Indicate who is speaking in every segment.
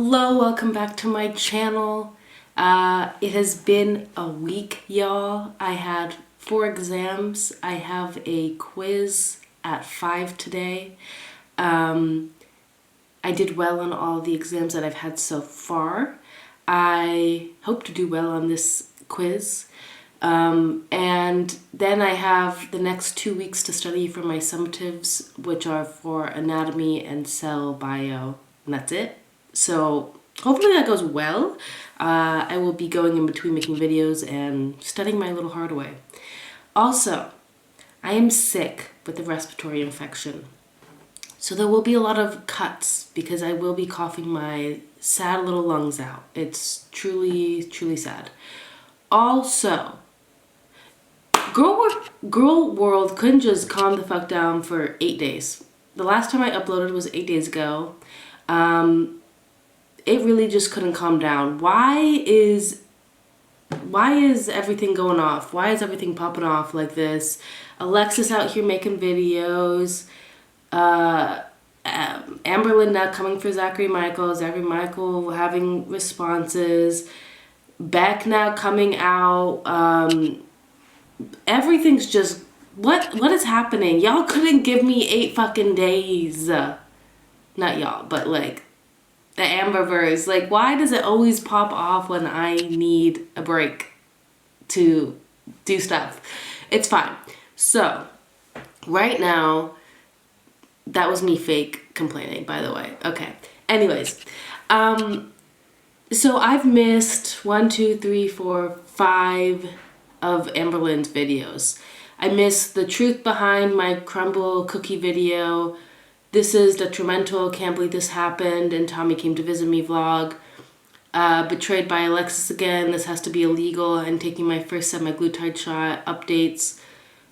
Speaker 1: Hello, welcome back to my channel. It has been a week, y'all. I had 4 exams. I have a quiz at 5 today. I did well on all the exams that I've had so far. I hope to do well on this quiz. And then I have the next 2 weeks to study for my summatives, which are for anatomy and cell bio, and that's it. So hopefully that goes well. I will be going in between making videos and studying my little heart away. Also, I am sick with a respiratory infection. So there will be a lot of cuts because I will be coughing my sad little lungs out. It's truly, truly sad. Also, Girl World couldn't just calm the fuck down for 8 days. The last time I uploaded was 8 days ago. It really just couldn't calm down. Why is everything going off? Why is everything popping off like this? Alexis out here making videos. Amberlynn now coming for Zachary Michael. Zachary Michael having responses. Beck now coming out. Everything's just... What is happening? Y'all couldn't give me 8 fucking days. Not y'all, but like... the Amberverse. Like, why does it always pop off when I need a break to do stuff? It's fine. So, right now, that was me fake complaining, by the way. Okay. Anyways, so I've missed 5 of Amberlynn's videos. I missed the truth behind my crumble cookie video. This is detrimental, can't believe this happened, and Tommy came to visit me vlog. Betrayed by Alexis again, this has to be illegal, and taking my first semaglutide shot, updates.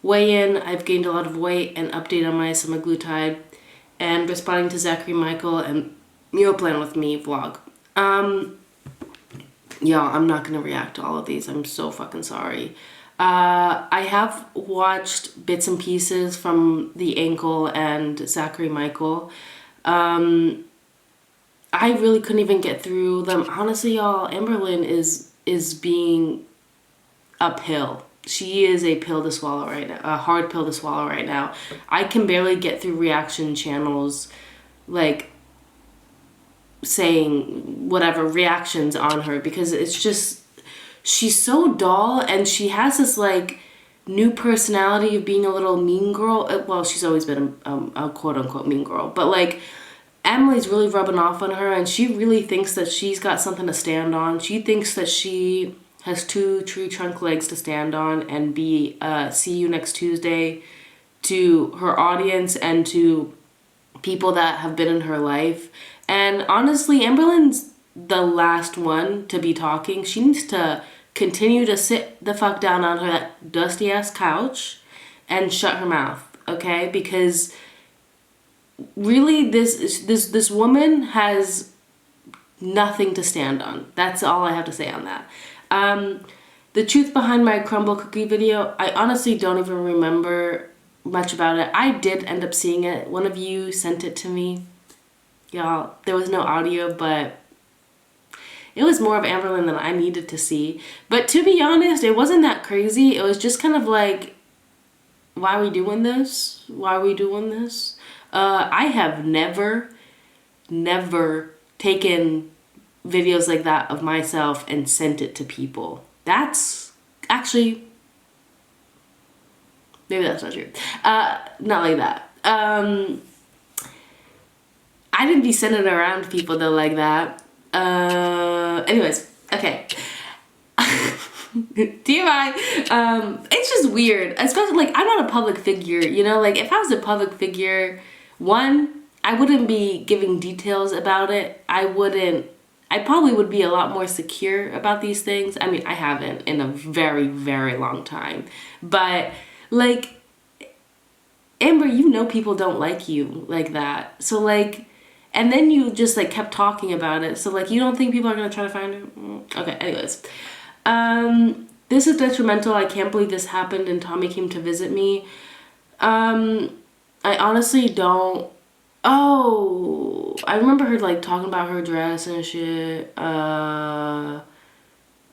Speaker 1: Weigh in, I've gained a lot of weight, and update on my semaglutide. And responding to Zachary Michael and meal plan with me vlog. Y'all, I'm not gonna react to all of these, I'm so fucking sorry. I have watched bits and pieces from the ankle and Zachary Michael. I really couldn't even get through them. Honestly, y'all, Amberlynn is being uphill. She is a pill to swallow right now, a hard pill to swallow right now. I can barely get through reaction channels, like saying whatever reactions on her, because it's just... she's so dull, and she has this like new personality of being a little mean girl. Well, she's always been a quote-unquote mean girl, but like Emily's really rubbing off on her, and she really thinks that she's got something to stand on. She thinks that she has 2 tree trunk legs to stand on and be see you next Tuesday to her audience and to people that have been in her life. And honestly, Amberlynn's the last one to be talking. She needs to continue to sit the fuck down on her that dusty ass couch and shut her mouth, okay? Because really this woman has nothing to stand on. That's all I have to say on that. The truth behind my crumble cookie video, I honestly don't even remember much about it. I did end up seeing it. One of you sent it to me. Y'all, there was no audio, but it was more of Amberlynn than I needed to see. But to be honest, it wasn't that crazy. It was just kind of like, why are we doing this? Why are we doing this? I have never taken videos like that of myself and sent it to people. That's actually... maybe that's not true. Not like that. I didn't be sending it around to people though like that. Anyways, okay. TMI. It's just weird, especially like I'm not a public figure, you know, like if I was a public figure, one, I wouldn't be giving details about it. I probably would be a lot more secure about these things. I mean, I haven't in a very, very long time, but like, Amber, you know people don't like you like that. So like, and then you just like kept talking about it. So like, you don't think people are gonna try to find her? Okay, anyways. This is detrimental. I can't believe this happened and Tommy came to visit me. I honestly don't Oh, I remember her like talking about her dress and shit.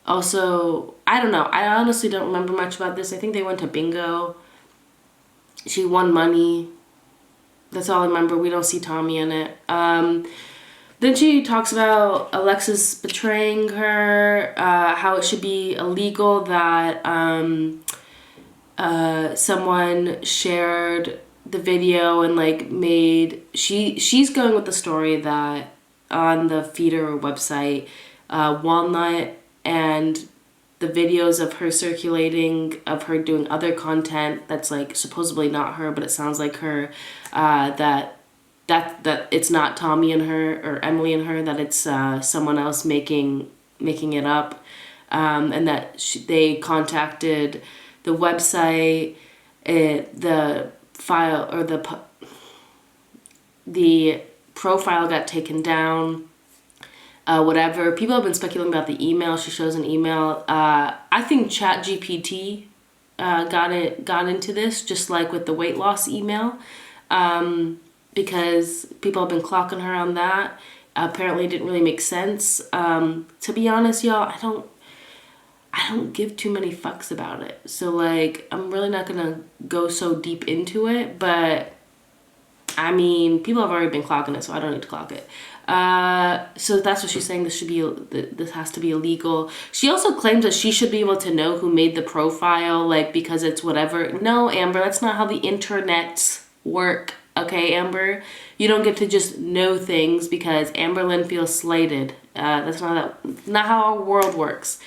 Speaker 1: Also, I don't know. I honestly don't remember much about this. I think they went to bingo. She won money. That's all I remember. We don't see Tommy in it. Then she talks about Alexis betraying her, how it should be illegal that someone shared the video and like made she's going with the story that on the feeder website, Walnut and the videos of her circulating of her doing other content that's like supposedly not her but it sounds like her, that it's not Tommy and her or Emily and her, that it's someone else making it up, and that they contacted the website, the file or the profile got taken down. Whatever. People have been speculating about the email. She shows an email. I think ChatGPT got into this, just like with the weight loss email, because people have been clocking her on that. Apparently, it didn't really make sense. To be honest, y'all, I don't give too many fucks about it. So like, I'm really not gonna go so deep into it. But I mean, people have already been clocking it, so I don't need to clock it. So that's what she's saying. This has to be illegal. She also claims that she should be able to know who made the profile, like because it's whatever. No, Amber, that's not how the internets work. Okay, Amber, you don't get to just know things because Amberlynn feels slighted. That's not how our world works.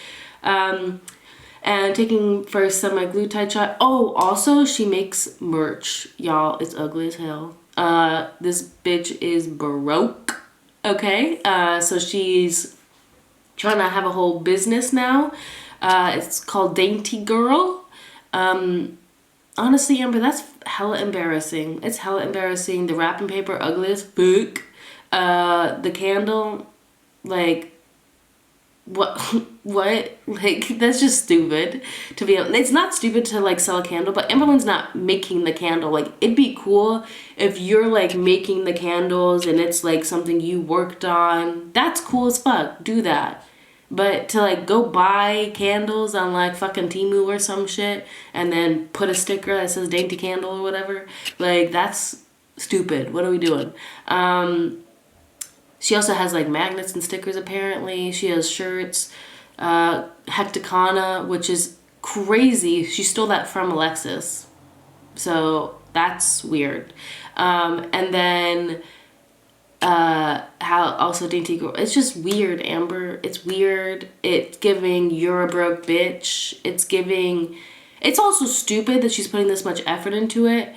Speaker 1: And taking first semaglutide shot. Oh, also she makes merch, y'all. It's ugly as hell. This bitch is broke. Okay, so she's trying to have a whole business now. It's called Dainty Girl. Honestly, Amber, that's hella embarrassing. It's hella embarrassing. The wrapping paper ugly as fuck. The candle, like, what? What? Like, that's just stupid. To be, it's not stupid to like sell a candle, but Amberlynn's not making the candle. Like, it'd be cool if you're like making the candles and it's like something you worked on. That's cool as fuck. Do that. But to like go buy candles on like fucking Temu or some shit and then put a sticker that says Dainty Candle or whatever, like that's stupid. What are we doing? She also has like magnets and stickers apparently. She has shirts. Hecticana, which is crazy. She stole that from Alexis. So that's weird. And then how also Dainty Girl. It's just weird, Amber. It's weird. It's giving you're a broke bitch. It's also stupid that she's putting this much effort into it.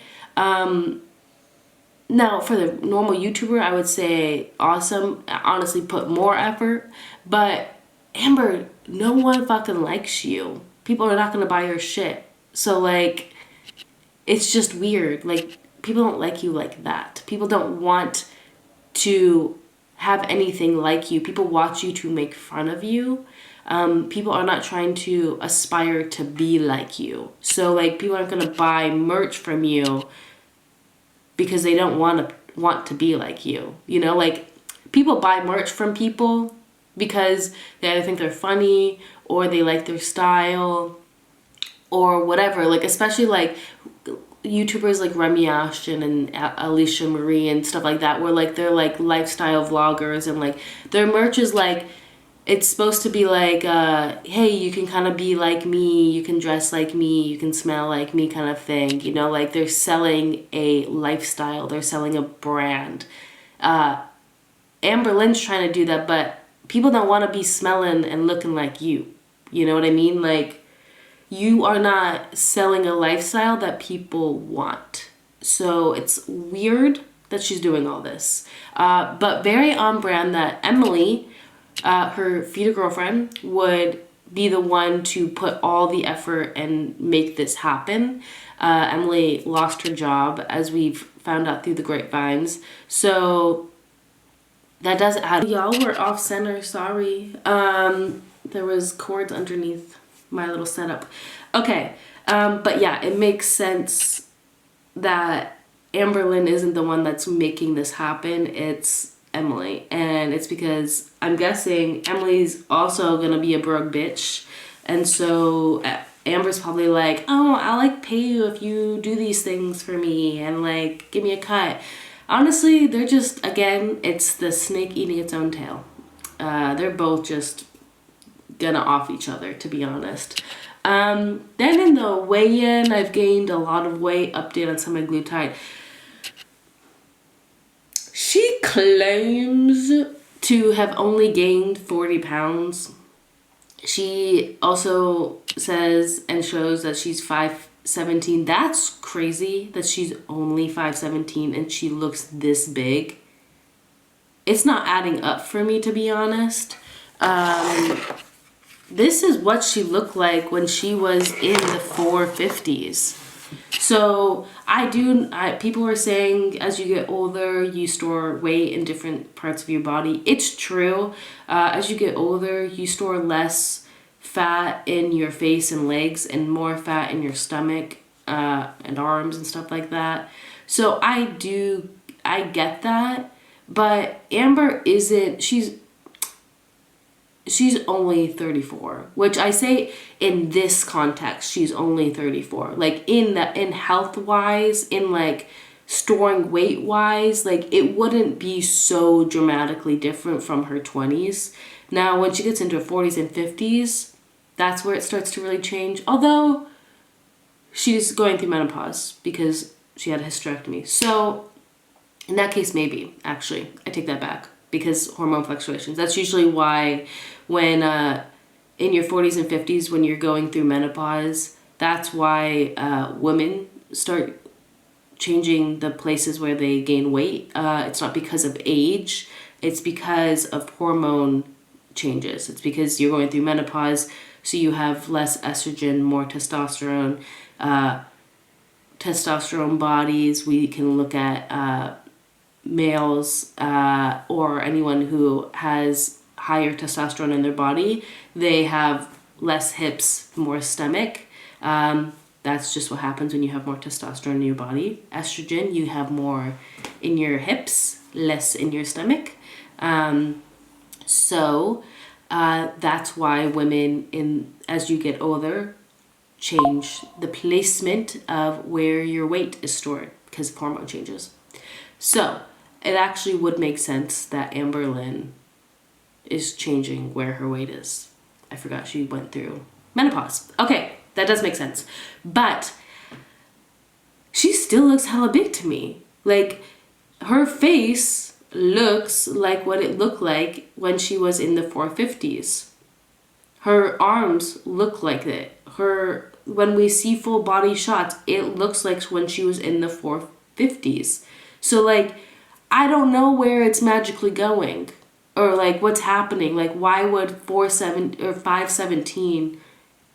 Speaker 1: Now, for the normal YouTuber, I would say awesome. Honestly, put more effort. But Amber, no one fucking likes you. People are not going to buy your shit. So, like, it's just weird. Like, people don't like you like that. People don't want to have anything like you. People watch you to make fun of you. People are not trying to aspire to be like you. So, like, people aren't going to buy merch from you because they don't want to be like you. You know, like, people buy merch from people because they either think they're funny or they like their style or whatever. Like, especially like YouTubers like Remy Ashton and Alicia Marie and stuff like that, where like they're like lifestyle vloggers and like their merch is like, it's supposed to be like, hey, you can kind of be like me, you can dress like me, you can smell like me kind of thing. You know, like they're selling a lifestyle, they're selling a brand. Amberlynn's trying to do that, but people don't want to be smelling and looking like you. You know what I mean? Like, you are not selling a lifestyle that people want. So it's weird that she's doing all this. But very on brand that Emily, her feeder girlfriend, would be the one to put all the effort and make this happen. Emily lost her job, as we've found out through the grapevines. So that does add. Y'all were off center, sorry. There was cords underneath my little setup. Okay, but yeah, it makes sense that Amberlynn isn't the one that's making this happen. It's Emily. And it's because I'm guessing Emily's also gonna be a broke bitch. And so Amber's probably like, oh, I'll like pay you if you do these things for me and like give me a cut. Honestly, they're just, again, it's the snake eating its own tail. They're both just gonna off each other, to be honest. Then in the weigh-in, I've gained a lot of weight. Update on semaglutide. She claims to have only gained 40 pounds. She also says and shows that she's 5'17". That's crazy that she's only 5'17" and she looks this big. It's not adding up for me, to be honest. This is what she looked like when she was in the 450s. So people were saying as you get older, you store weight in different parts of your body. It's true. As you get older, you store less fat in your face and legs and more fat in your stomach and arms and stuff like that. So I get that. But Amber isn't, she's only 34, which I say in this context, she's only 34. Like in health wise, in like storing weight wise, like it wouldn't be so dramatically different from her 20s. Now, when she gets into her 40s and 50s, that's where it starts to really change. Although she's going through menopause because she had a hysterectomy. So in that case, maybe, actually, I take that back because hormone fluctuations. That's usually why when in your 40s and 50s, when you're going through menopause, that's why women start changing the places where they gain weight. It's not because of age. It's because of hormone changes. It's because you're going through menopause, so you have less estrogen, more testosterone. Testosterone bodies, we can look at males or anyone who has higher testosterone in their body. They have less hips, more stomach. That's just what happens when you have more testosterone in your body. Estrogen, you have more in your hips, less in your stomach. So that's why women, as you get older, change the placement of where your weight is stored because of hormone changes. So it actually would make sense that Amberlynn is changing where her weight is. I forgot she went through menopause. Okay, that does make sense. But she still looks hella big to me. Like, her face looks like what it looked like when she was in the 450s. Her arms look like it. When we see full body shots, it looks like when she was in the 450s. So, like, I don't know where it's magically going or, like, what's happening. Like, why would 517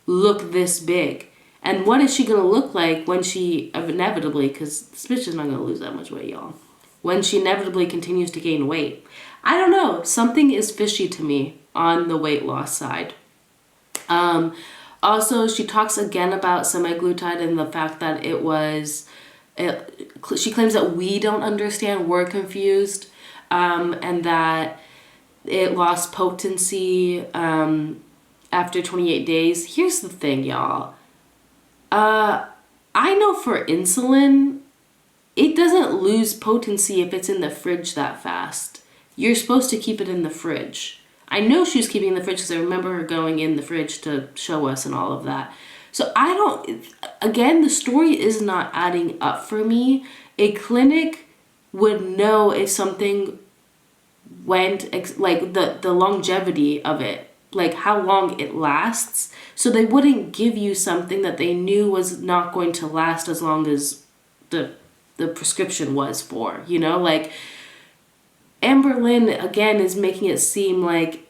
Speaker 1: look this big? And what is she going to look like when she inevitably, because this bitch is not going to lose that much weight, y'all, when she inevitably continues to gain weight? I don't know. Something is fishy to me on the weight loss side. Also, she talks again about semaglutide and the fact that she claims that we don't understand, we're confused, and that it lost potency after 28 days. Here's the thing, y'all. I know for insulin, it doesn't lose potency if it's in the fridge that fast. You're supposed to keep it in the fridge. I know she was keeping it in the fridge because I remember her going in the fridge to show us and all of that. So again, the story is not adding up for me. A clinic would know if something went, like the longevity of it, like how long it lasts. So they wouldn't give you something that they knew was not going to last as long as the prescription was for, like Amberlynn, again, is making it seem like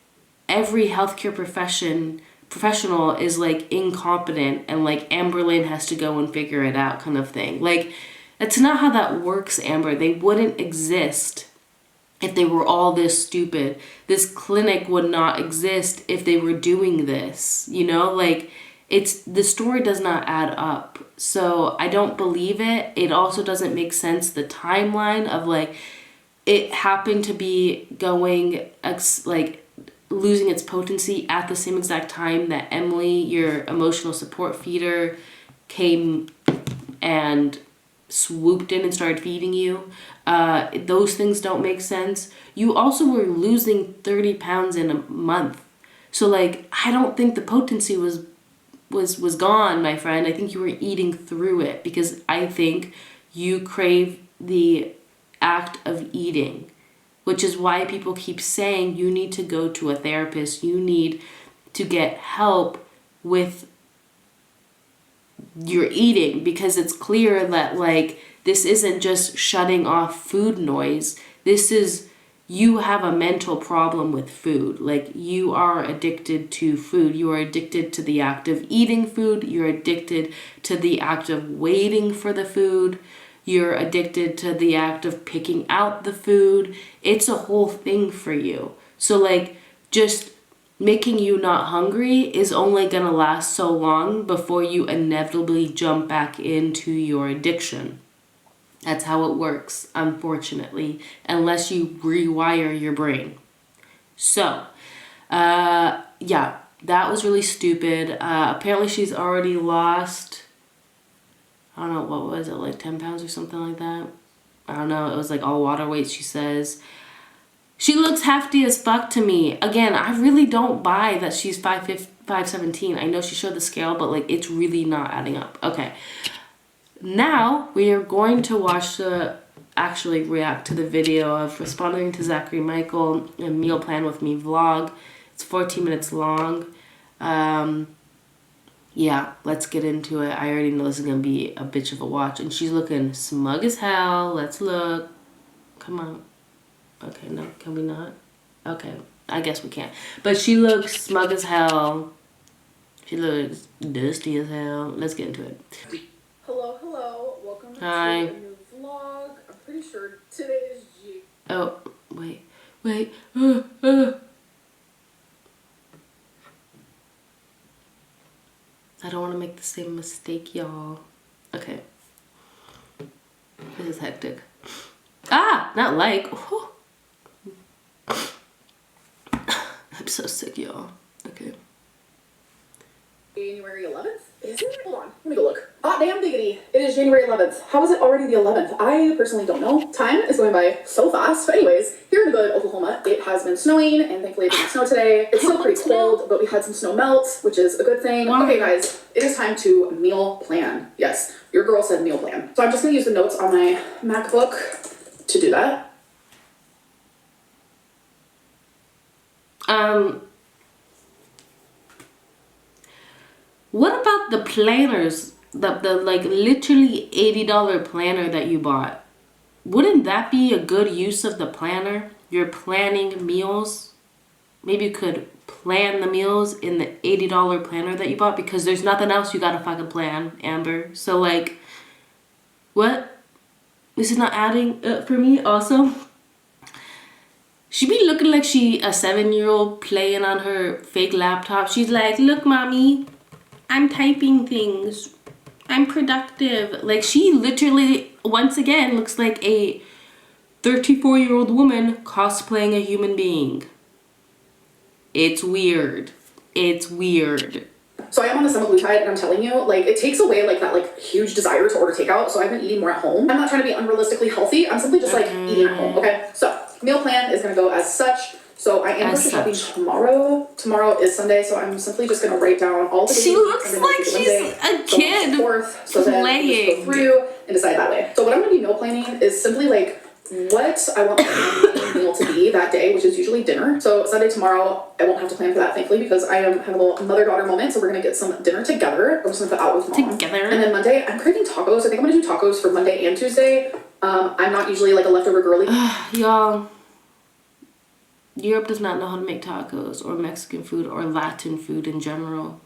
Speaker 1: every healthcare professional is like incompetent and like Amberlynn has to go and figure it out kind of thing. Like, that's not how that works, Amber. They wouldn't exist if they were all this stupid. This clinic would not exist if they were doing this, like the story does not add up. So I don't believe it. It also doesn't make sense, the timeline of like it happened to be going like losing its potency at the same exact time that Emily, your emotional support feeder, came and swooped in and started feeding you. Those things don't make sense. You also were losing 30 pounds in a month. So like, I don't think the potency was gone, my friend. I think you were eating through it, because I think you crave the act of eating, which is why people keep saying you need to go to a therapist. You need to get help with your eating, because it's clear that like this isn't just shutting off food noise. This is, you have a mental problem with food. Like, you are addicted to food. You are addicted to the act of eating food. You're addicted to the act of waiting for the food. You're addicted to the act of picking out the food. It's a whole thing for you. So like, just making you not hungry is only gonna last so long before you inevitably jump back into your addiction. That's how it works, unfortunately, unless you rewire your brain. So, yeah, that was really stupid. Apparently she's already lost, I don't know, what was it, like 10 pounds or something like that? I don't know, it was like all water weight, she says. She looks hefty as fuck to me. Again, I really don't buy that she's 5'17". I know she showed the scale, but like, it's really not adding up. Okay. Now we are going to actually react to the video of responding to Zachary Michael and Meal Plan With Me vlog. It's 14 minutes long. Yeah, let's get into it. I already know this is going to be a bitch of a watch. And she's looking smug as hell. Let's look. Come on. Okay, no, can we not? Okay, I guess we can't. But she looks smug as hell. She looks dusty as hell. Let's get into it.
Speaker 2: Hello. Welcome
Speaker 1: Hi.
Speaker 2: to a new vlog. I'm pretty sure today is G.
Speaker 1: Oh, wait. I don't want to make the same mistake, y'all. Okay. This is hectic. Ah, not like. Oh. I'm so sick, y'all. Okay.
Speaker 2: January 11th? Is it? Hold on. Let me go look. Hot damn diggity. It is January 11th. How is it already the 11th? I personally don't know. Time is going by so fast. But anyways, here in the good Oklahoma, it has been snowing, and thankfully it didn't snow today. It's still pretty cold, but we had some snow melt, which is a good thing.
Speaker 1: Wow.
Speaker 2: Okay, guys, it is time to meal plan. Yes, your girl said meal plan. So I'm just going to use the notes on my MacBook to do that.
Speaker 1: What about the planners? The like literally $80 planner that you bought? Wouldn't that be a good use of the planner? You're planning meals. Maybe you could plan the meals in the $80 planner that you bought, because there's nothing else you gotta fucking plan, Amber. So like, what? This is not adding up for me also. She be looking like she a 7-year-old playing on her fake laptop. She's like, look, mommy, I'm typing things. I'm productive. Like, she literally, once again, looks like a 34-year-old woman cosplaying a human being. It's weird. It's weird.
Speaker 2: So I am on the semaglutide, and I'm telling you, like, it takes away, like, that, like, huge desire to order takeout, so I've been eating more at home. I'm not trying to be unrealistically healthy. I'm simply just, like, eating at home, okay? So, meal plan is going to go as such. So I am grocery shopping tomorrow. Tomorrow is Sunday, so I'm simply just going to write down all the
Speaker 1: She looks like she's a kid
Speaker 2: so then
Speaker 1: playing.
Speaker 2: just go through and decide that way. So what I'm going to be meal planning is simply, like, what I want my meal to be that day, which is usually dinner. So Sunday, tomorrow, I won't have to plan for that, thankfully, because I am having a little mother-daughter moment, so we're going to get some dinner together. I'm just going to put out with mom.
Speaker 1: Together.
Speaker 2: And then Monday, I'm craving tacos. I think I'm going to do tacos for Monday and Tuesday. I'm not usually, like, a leftover girly.
Speaker 1: Y'all, Europe does not know how to make tacos or Mexican food or Latin food in general.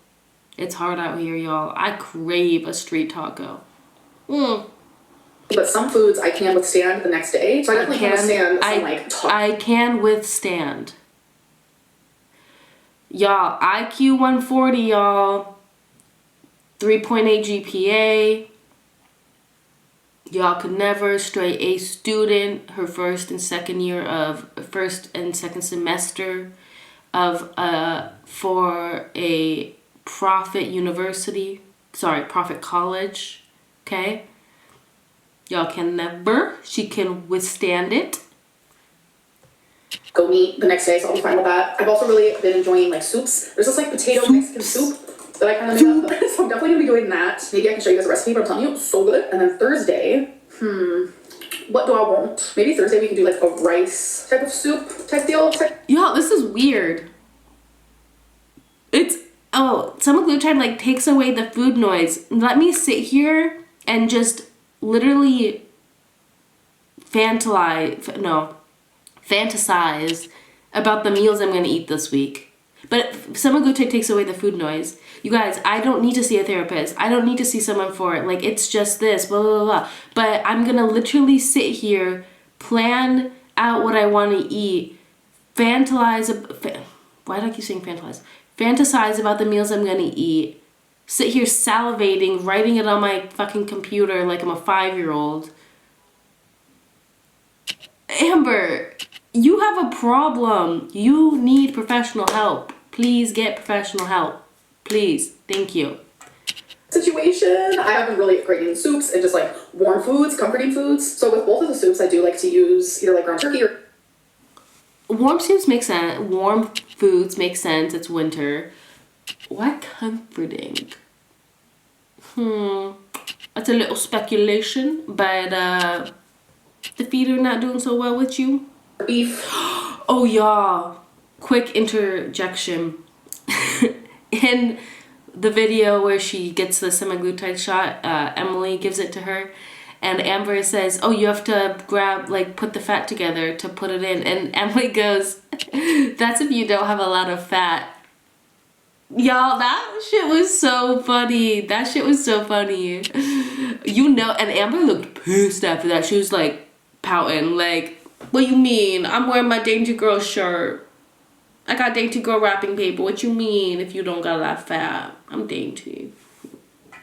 Speaker 1: It's hard out here, y'all. I crave a street taco.
Speaker 2: But some foods I can withstand the next day. So I definitely can withstand some, like, tacos.
Speaker 1: I can withstand. Y'all, IQ 140, y'all. 3.8 GPA. Y'all could never. Straight A student. Her first and second semester of for a profit college. Okay. Y'all can never. She can withstand it.
Speaker 2: Go meet the next day, so I'll be fine with that. I've also really been enjoying like soups. There's this like potato Mexican soup that I kind of made up. So I'm definitely gonna be doing that. Maybe I can show you guys a recipe, but I'm telling you, so good. And then Thursday, what do I want? Maybe Thursday we can do like a rice type of soup type deal.
Speaker 1: Y'all, this is weird. Semaglutide like takes away the food noise. Let me sit here and just literally fantasize about the meals I'm going to eat this week. But semaglutide takes away the food noise. You guys, I don't need to see a therapist. I don't need to see someone for it. Like, it's just this, blah, blah, blah. But I'm going to literally sit here, plan out what I want to eat, why do I keep saying fantasize? Fantasize about the meals I'm going to eat, sit here salivating, writing it on my fucking computer like I'm a 5-year-old. Amber, you have a problem. You need professional help. Please get professional help. Please. Thank you.
Speaker 2: Situation. I have been really great in soups and just like warm foods, comforting foods. So with both of the soups, I do like to use either like ground turkey or...
Speaker 1: Warm soups make sense. Warm foods make sense. It's winter. What comforting? That's a little speculation, but the feet are not doing so well with you.
Speaker 2: Beef.
Speaker 1: Oh, y'all. Quick interjection. In the video where she gets the semaglutide shot, Emily gives it to her, and Amber says, oh, you have to put the fat together to put it in. And Emily goes, that's if you don't have a lot of fat. Y'all, that shit was so funny. You know, and Amber looked pissed after that. She was like pouting, like, what you mean? I'm wearing my Dainty Girl shirt. I got Dainty Girl wrapping paper. What you mean if you don't got a lot of fat? I'm dainty.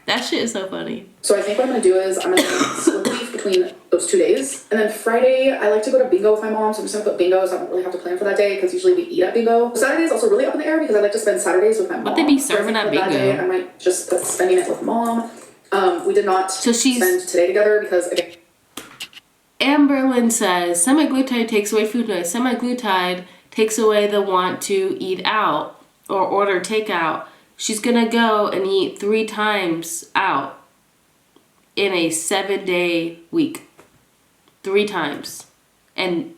Speaker 1: That shit is so funny.
Speaker 2: So I think what I'm going to do is I'm going to split the beef between those 2 days. And then Friday, I like to go to bingo with my mom. So I'm just going to put bingo, so I don't really have to plan for that day because usually we eat at bingo. Saturday is also really up in the air because I like to spend Saturdays with my mom.
Speaker 1: What they be serving at bingo?
Speaker 2: That day, I might just put spending it with mom. We did not spend today together because, again...
Speaker 1: Amberlynn says, semaglutide takes away food noise. Semaglutide takes away the want to eat out or order takeout. She's gonna go and eat 3 times out in a 7-day week. 3 times. And,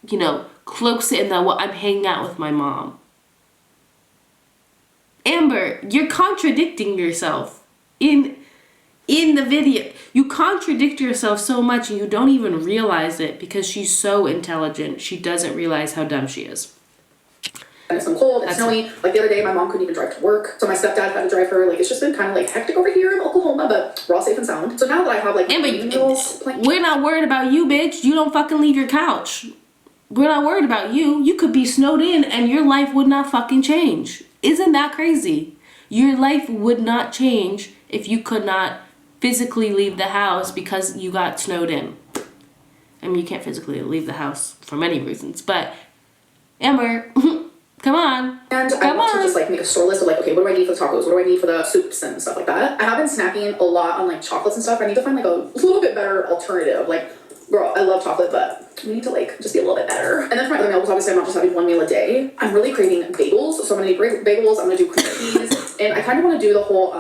Speaker 1: you know, cloaks it in the, well, I'm hanging out with my mom. Amber, you're contradicting yourself in the video. You contradict yourself so much and you don't even realize it because she's so intelligent. She doesn't realize how dumb she is.
Speaker 2: And it's cold, it's snowy. Like the other day, my mom couldn't even drive to work. So my stepdad had to drive her. Like, it's just been kind of like hectic over here in Oklahoma, but we're all safe and sound. So now that I have like meals planned.
Speaker 1: We're not worried about you, bitch. You don't fucking leave your couch. We're not worried about you. You could be snowed in and your life would not fucking change. Isn't that crazy? Your life would not change if you could not physically leave the house because you got snowed in. I mean, you can't physically leave the house for many reasons, but Amber, come on.
Speaker 2: And I want to just like make a store list of like, okay, what do I need for the tacos? What do I need for the soups and stuff like that? I have been snacking a lot on like chocolates and stuff. I need to find like a little bit better alternative. Like, girl, I love chocolate, but we need to like just be a little bit better. And then for my other meals, obviously I'm not just having 1 meal a day. I'm really craving bagels. So I'm gonna need bagels. I'm gonna do cream cheese. And I kind of want to do the whole,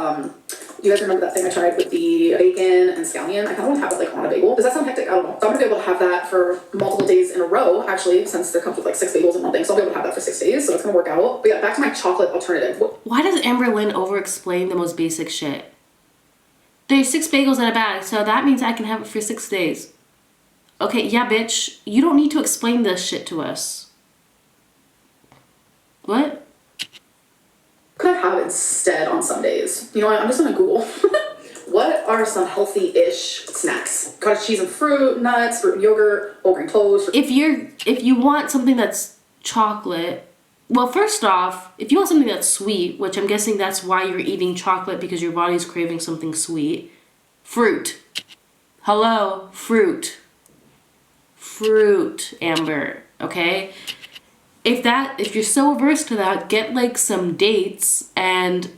Speaker 2: you guys remember that thing I tried with the bacon and scallion? I kind of want to have it like on a bagel. Does that sound hectic? I don't know. So I'm going to be able to have that for multiple days in a row, actually, since there comes with like 6 bagels in one thing. So I'll be able to have that for 6 days. So it's going to work out. But yeah, back to my chocolate alternative.
Speaker 1: Why does Amberlynn over-explain the most basic shit? There's 6 bagels in a bag, so that means I can have it for 6 days. Okay, yeah, bitch. You don't need to explain this shit to us. What?
Speaker 2: Could I have instead on Sundays? You know what? I'm just gonna Google. What are some healthy-ish snacks? Cottage cheese and fruit, nuts, fruit and yogurt, whole grain toast.
Speaker 1: If you want something that's chocolate, Well, first off, if you want something that's sweet, which I'm guessing that's why you're eating chocolate because your body's craving something sweet, fruit. Hello, fruit. Fruit, Amber, okay? If you're so averse to that, get like some dates and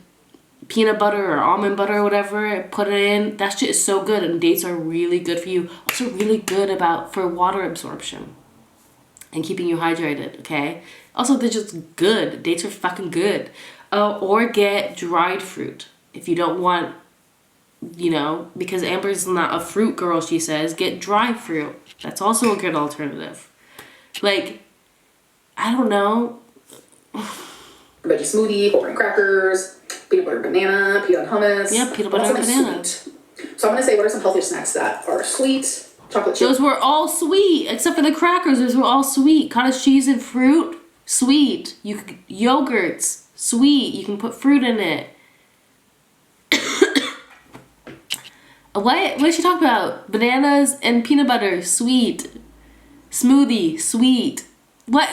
Speaker 1: peanut butter or almond butter or whatever, put it in. That shit is so good, and dates are really good for you. Also really good for water absorption and keeping you hydrated, okay? Also, they're just good. Dates are fucking good. Or get dried fruit. If you don't want, because Amber's not a fruit girl, she says, get dry fruit. That's also a good alternative. Like, I don't know.
Speaker 2: Veggie smoothie, whole grain crackers, peanut butter banana, peanut hummus.
Speaker 1: Yeah, peanut butter and banana.
Speaker 2: Sweet. So I'm going to say what are some healthier snacks that are sweet? Chocolate chip.
Speaker 1: Those were all sweet, except for the crackers. Those were all sweet. Cottage cheese and fruit, sweet. Yogurts, sweet. You can put fruit in it. What is she talking about? Bananas and peanut butter, sweet. Smoothie, sweet. What?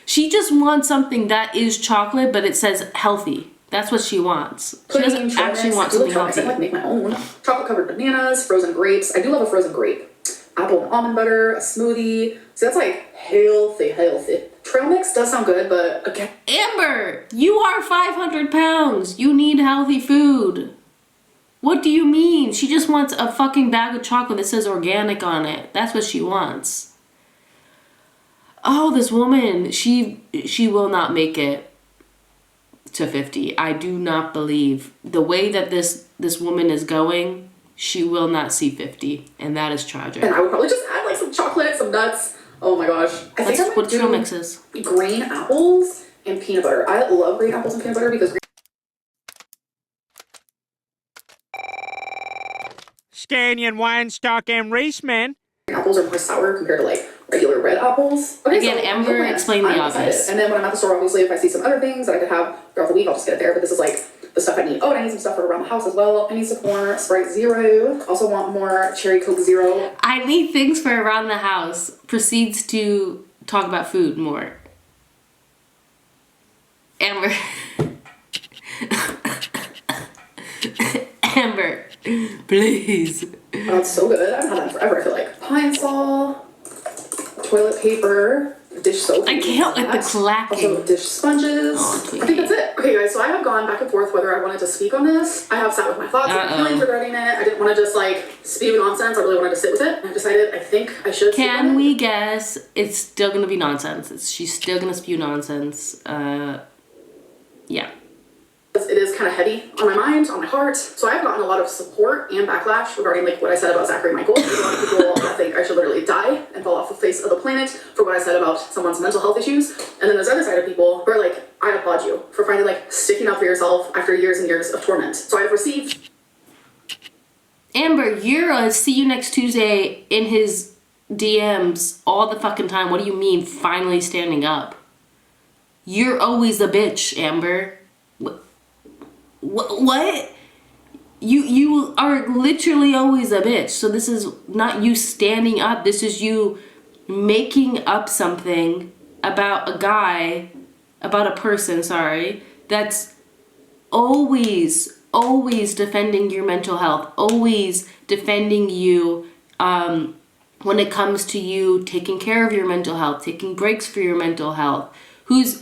Speaker 1: She just wants something that is chocolate, but it says healthy. That's what she wants. She doesn't actually want something healthy.
Speaker 2: I like make my own. Chocolate covered bananas, frozen grapes. I do love a frozen grape. Apple and almond butter, a smoothie. So that's like healthy. Trail mix does sound good, but again.
Speaker 1: Amber, you are 500 pounds. You need healthy food. What do you mean? She just wants a fucking bag of chocolate that says organic on it. That's what she wants. Oh, this woman, she will not make it to 50. I do not believe the way that this woman is going, she will not see 50, and that is tragic.
Speaker 2: And I would probably just add like some chocolate, some nuts. Oh my gosh.
Speaker 1: That's what trail mix is.
Speaker 2: Green apples and peanut butter. I love green apples and peanut butter because
Speaker 3: Scanian, Weinstock, and Reisman.
Speaker 2: apples are more sour compared to like regular red apples. Okay,
Speaker 1: again, so Amber, explain the obvious.
Speaker 2: And then when I'm at the store, obviously, if I see some other things that I could have throughout the week, I'll just get it there. But this is like the stuff I need. Oh, and I need some stuff for around the house as well. I need some more Sprite Zero. Also want more Cherry Coke Zero.
Speaker 1: I need things for around the house. Proceeds to talk about food more. Amber. Amber, please.
Speaker 2: Oh, it's so good. I haven't had that forever. I feel like Pine Sol, toilet paper, dish soap.
Speaker 1: I can't with the clacking.
Speaker 2: Also dish sponges.
Speaker 1: Oh,
Speaker 2: I think that's it. Okay, guys. So I have gone back and forth whether I wanted to speak on this. I have sat with my thoughts and feelings regarding it. I didn't want to just like spew nonsense. I really wanted to sit with it. And I decided I think I should.
Speaker 1: Can we guess? It's still gonna be nonsense. She's still gonna spew nonsense. Yeah.
Speaker 2: It is kind of heavy on my mind, on my heart. So I've gotten a lot of support and backlash regarding like what I said about Zachary Michael. There's a lot of people that think I should literally die and fall off the face of the planet for what I said about someone's mental health issues. And then there's other side of people who are like, I applaud you for finally like sticking up for yourself after years and years of torment. So I've received.
Speaker 1: Amber, you're see you next Tuesday in his DMs all the fucking time. What do you mean finally standing up? You're always a bitch, Amber. What? You are literally always a bitch. So this is not you standing up. This is you making up something about a guy, about a person, sorry, that's always defending your mental health, always defending you when it comes to you taking care of your mental health, taking breaks for your mental health, who's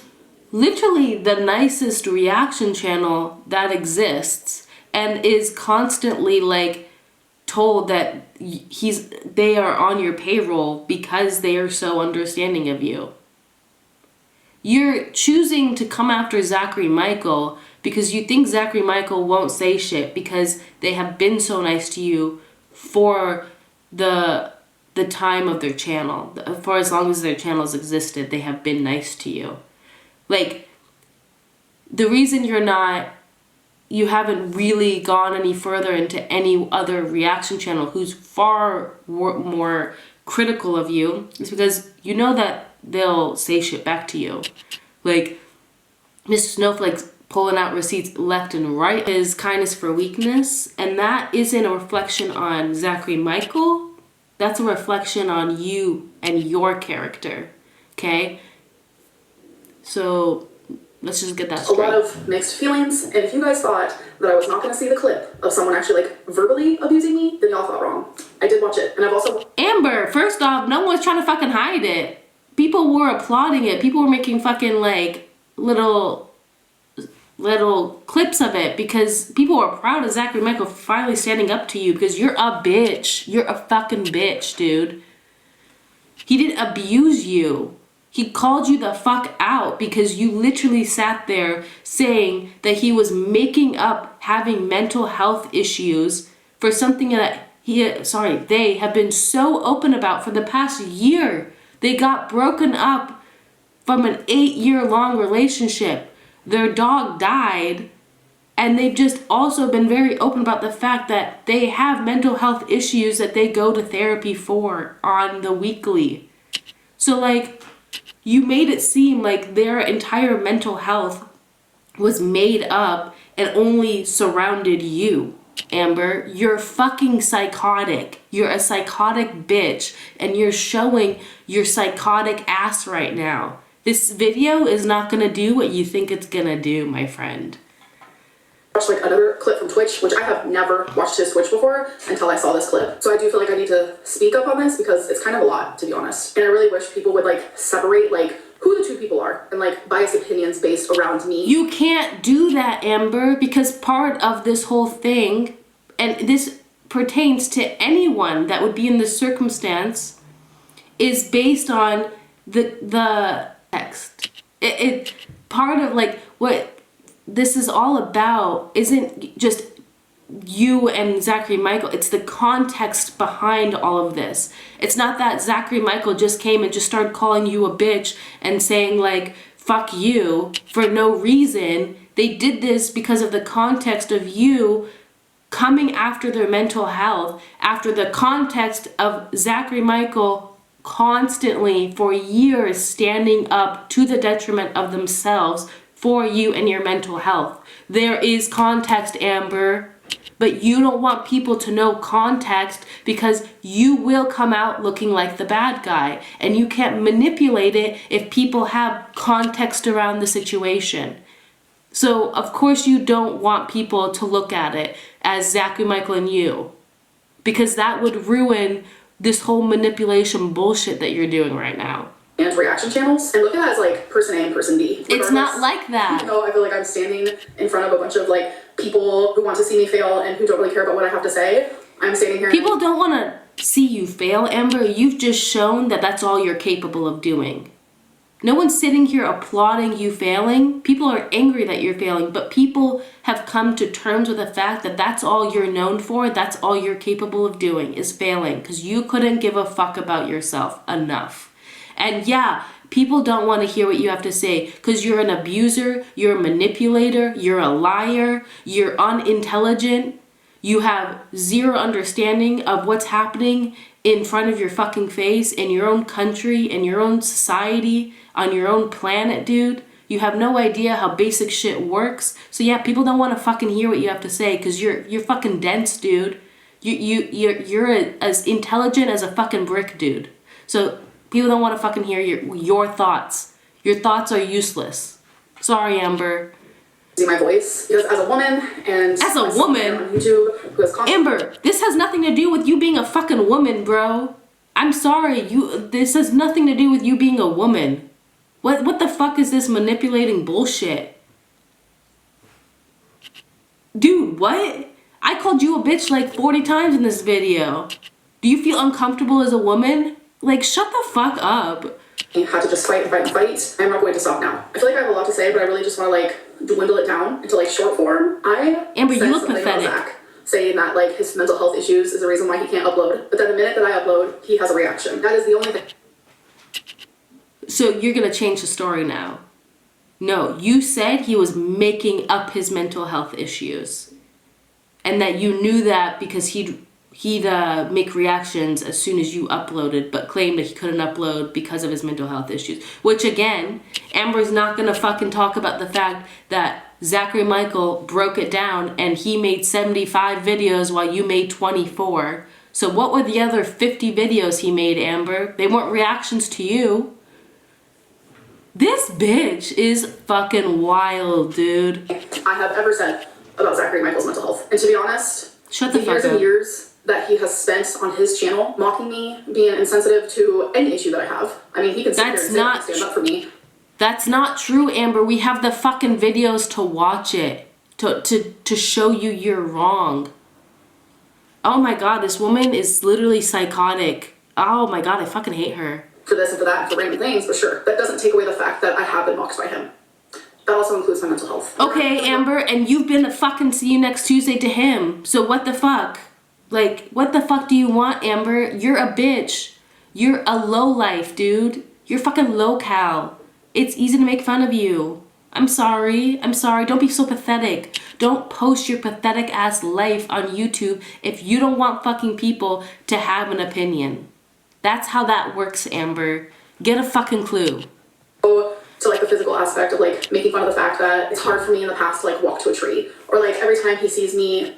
Speaker 1: literally the nicest reaction channel that exists and is constantly like told that they are on your payroll because they are so understanding of you. You're choosing to come after Zachary Michael because you think Zachary Michael won't say shit because they have been so nice to you for the time of their channel. For as long as their channels existed, they have been nice to you. Like, the reason you haven't really gone any further into any other reaction channel who's far more critical of you is because you know that they'll say shit back to you. Like, Mr. Snowflake's pulling out receipts left and right is kindness for weakness, and that isn't a reflection on Zachary Michael. That's a reflection on you and your character, okay? So let's just get that
Speaker 2: a
Speaker 1: straight.
Speaker 2: lot of mixed feelings. And if you guys thought that I was not going to see the clip of someone actually like verbally abusing me, then y'all thought wrong. I did watch it, and I've also...
Speaker 1: Amber, first off, no one's trying to fucking hide it. People were applauding it. People were making fucking like little clips of it because people were proud of Zachary Michael finally standing up to you because you're a bitch. You're a fucking bitch, dude. He didn't abuse you. He called you the fuck out because you literally sat there saying that he was making up having mental health issues for something that they have been so open about for the past year. They got broken up from an 8-year-long relationship. Their dog died, and they've just also been very open about the fact that they have mental health issues that they go to therapy for on the weekly. So like, you made it seem like their entire mental health was made up and only surrounded you. Amber, you're fucking psychotic. You're a psychotic bitch, and you're showing your psychotic ass right now. This video is not gonna do what you think it's gonna do, my friend.
Speaker 2: Watched like another clip from Twitch, which I have never watched his Twitch before until I saw this clip. So I do feel like I need to speak up on this because it's kind of a lot, to be honest. And I really wish people would like separate like who the two people are and like biased opinions based around me.
Speaker 1: You can't do that, Amber, because part of this whole thing, and this pertains to anyone that would be in this circumstance, is based on the text. It part of like what this is all about isn't just you and Zachary Michael. It's the context behind all of this. It's not that Zachary Michael just came and just started calling you a bitch and saying like fuck you for no reason. They did this because of the context of you coming after their mental health, after the context of Zachary Michael constantly for years standing up to the detriment of themselves for you and your mental health. There is context, Amber, but you don't want people to know context because you will come out looking like the bad guy, and you can't manipulate it if people have context around the situation. So of course you don't want people to look at it as Zachary Michael and you, because that would ruin this whole manipulation bullshit that you're doing right now.
Speaker 2: And reaction channels, and look at that as like person A and person B.
Speaker 1: It's not like that.
Speaker 2: Even though I feel like I'm standing in front of a bunch of like people who want to see me fail and who don't really care about what I have to say, I'm standing here.
Speaker 1: People don't want to see you fail, Amber. You've just shown that that's all you're capable of doing. No one's sitting here applauding you failing. People are angry that you're failing, but people have come to terms with the fact that that's all you're known for. That's all you're capable of doing is failing, because you couldn't give a fuck about yourself enough. And yeah, people don't want to hear what you have to say because you're an abuser, you're a manipulator, you're a liar, you're unintelligent, you have zero understanding of what's happening in front of your fucking face in your own country, in your own society, on your own planet, dude. You have no idea how basic shit works. So yeah, people don't want to fucking hear what you have to say because you're fucking dense, dude. You're as intelligent as a fucking brick, dude. So people don't want to fucking hear your thoughts. Your thoughts are useless. Sorry, Amber.
Speaker 2: See my voice because as a woman and
Speaker 1: as a woman
Speaker 2: on YouTube who has
Speaker 1: Amber, this has nothing to do with you being a fucking woman, bro. I'm sorry, this has nothing to do with you being a woman. What the fuck is this manipulating bullshit? Dude, what? I called you a bitch like 40 times in this video. Do you feel uncomfortable as a woman? Like, shut the fuck up.
Speaker 2: You had to just fight and fight and fight. I'm not going to stop now. I feel like I have a lot to say, but I really just want to like dwindle it down into like short form.
Speaker 1: Amber, you look pathetic.
Speaker 2: Zach, saying that like his mental health issues is the reason why he can't upload. But then the minute that I upload, he has a reaction. That is the only thing.
Speaker 1: So you're gonna change the story now? No, you said he was making up his mental health issues, and that you knew that because he'd make reactions as soon as you uploaded, but claimed that he couldn't upload because of his mental health issues. Which again, Amber's not gonna fucking talk about the fact that Zachary Michael broke it down and he made 75 videos while you made 24. So what were the other 50 videos he made, Amber? They weren't reactions to you. This bitch is fucking wild, dude.
Speaker 2: I have ever said about Zachary Michael's mental health. And to be honest,
Speaker 1: Shut the fuck
Speaker 2: years
Speaker 1: up.
Speaker 2: and years that he has spent on his channel mocking me, being insensitive to any issue that I have. I mean, he can sit here and stand up for me.
Speaker 1: That's not true, Amber. We have the fucking videos to watch it. To show you you're wrong. Oh my god, this woman is literally psychotic. Oh my god, I fucking hate her.
Speaker 2: For this and for that and for random things, but sure. That doesn't take away the fact that I have been mocked by him. That also includes my mental health.
Speaker 1: Okay, Amber, and you've been a fucking see you next Tuesday to him. So what the fuck? Like, what the fuck do you want, Amber? You're a bitch. You're a lowlife, dude. You're fucking low-cal. It's easy to make fun of you. I'm sorry. Don't be so pathetic. Don't post your pathetic ass life on YouTube if you don't want fucking people to have an opinion. That's how that works, Amber. Get a fucking clue.
Speaker 2: To like the physical aspect of like making fun of the fact that it's hard for me in the past to like walk to a tree, or like every time he sees me.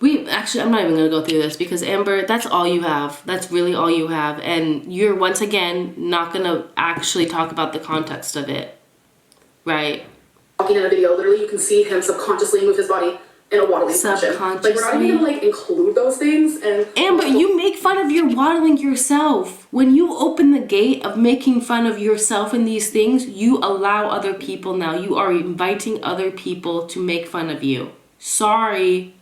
Speaker 1: I'm not even gonna go through this because Amber, that's all you have. That's really all you have, and you're once again not gonna actually talk about the context of it, right?
Speaker 2: Walking in a video, literally you can see him subconsciously move his body in a waddling position. Like we're not even gonna like include those things. And
Speaker 1: Amber, you make fun of your waddling yourself. When you open the gate of making fun of yourself in these things, you allow other people now. You are inviting other people to make fun of you. Sorry,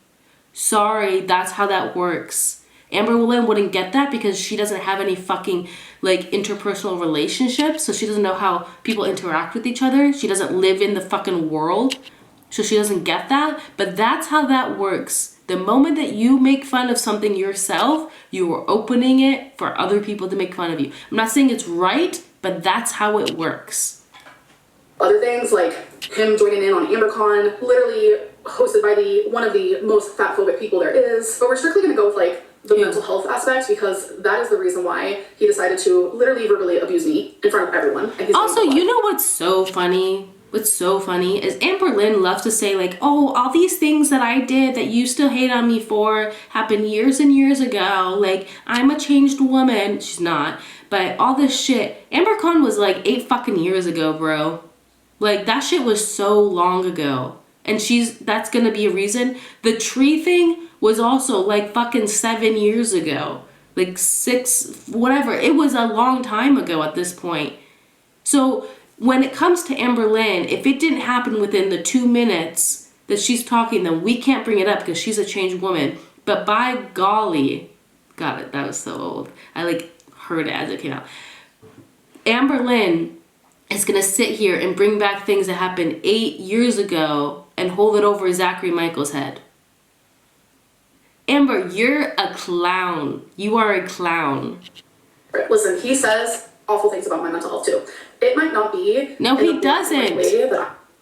Speaker 1: that's how that works. Amberlynn wouldn't get that because she doesn't have any fucking like interpersonal relationships, so she doesn't know how people interact with each other. She doesn't live in the fucking world, so she doesn't get that. But that's how that works. The moment that you make fun of something yourself, you are opening it for other people to make fun of you. I'm not saying it's right, but that's how it works.
Speaker 2: Other things like him joining in on AmberCon, literally hosted by one of the most fatphobic people there is. But we're strictly gonna go with like the mental health aspect because that is the reason why he decided to literally verbally abuse me in front of everyone. And
Speaker 1: also, you know what's so funny? What's so funny is Amberlynn loves to say like, oh, all these things that I did that you still hate on me for happened years and years ago. Like, I'm a changed woman. She's not. But all this shit. AmberCon was like 8 fucking years ago, bro. Like, that shit was so long ago. And that's gonna be a reason. The tree thing was also like fucking 7 years ago. Like 6, whatever. It was a long time ago at this point. So when it comes to Amberlynn, if it didn't happen within the 2 minutes that she's talking, then we can't bring it up because she's a changed woman. But by golly, got it, that was so old. I like heard it as it came out. Amberlynn is gonna sit here and bring back things that happened 8 years ago and hold it over Zachary Michael's head. Amber, you're a clown. You are a clown.
Speaker 2: Listen, he says awful things about my mental health too. It might not be.
Speaker 1: No, he doesn't.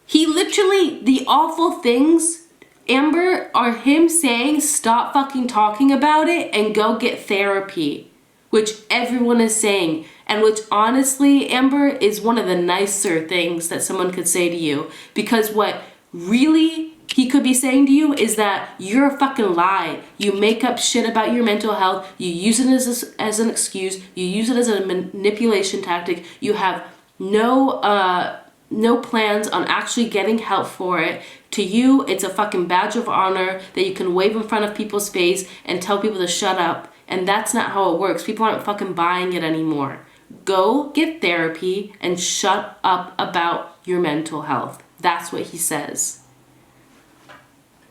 Speaker 1: He literally, the awful things, Amber, are him saying stop fucking talking about it and go get therapy, which everyone is saying, and which honestly, Amber, is one of the nicer things that someone could say to you, because what really he could be saying to you is that you're a fucking lie. You make up shit about your mental health. You use it as an excuse. You use it as a manipulation tactic. You have no plans on actually getting help for it. To you, it's a fucking badge of honor that you can wave in front of people's face and tell people to shut up. And that's not how it works. People aren't fucking buying it anymore. Go get therapy and shut up about your mental health. That's what he says.